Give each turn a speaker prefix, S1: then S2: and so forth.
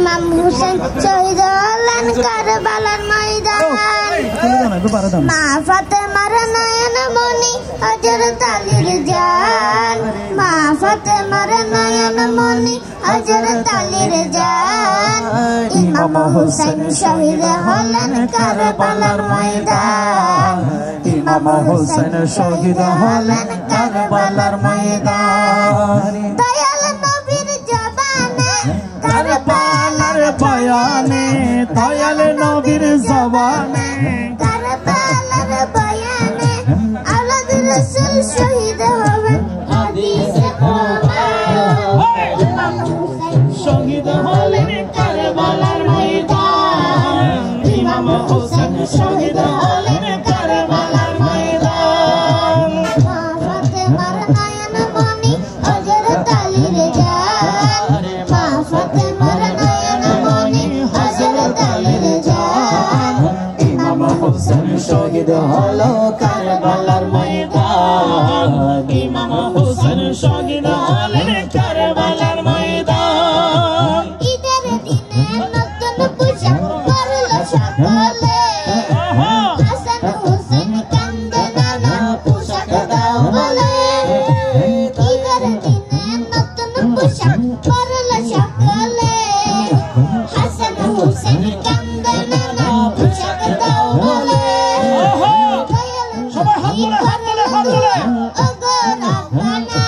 S1: ইমাম হুসেন শহীদ হলেন কারবালার ময়দান মা ফাতেমার নয়ন মনি হযরত আলীর জান মা ফাতেমার নয়ন মনি হযরত আলীর জান ইমাম হুসেন শহীদ হলেন কারবালার ময়দান ইমাম হুসেন শহীদ হলেন কারবালার ময়দান দয়াল নবীর জবানে কারবালার বয়ানে দয়াল নবীর জবানে কারবালার বয়ানে আওলাদ রাসূল শহীদ হবেন হাদিসে প্রমাণ ইমাম হুসেন শহীদ হলেন কারবালার ময়দান ইমাম হুসেন শহীদ হলেন কারবালার ময়দান মা ফাতেমার নয়ন মনি হযরত আলীর জান মা ফাতেমার নয়ন মনি হযরত আলীর জান ইমাম হুসেন শহীদ হলো কারবালার ময়দান ইমাম হুসেন শহীদ হলেন কারবালার ময়দান ঈদের দিনে নতুন পোশাক পরল সকলে হাসান হুসেন কান্দে নানা পোশাক দাও বলে ঈদের দিনে নতুন পোশাক পরল সকলে হাসান হুসেন কান্দে নানা পোশাক দাও বলে সবাই হাত তুলে ওগো রাব্বানা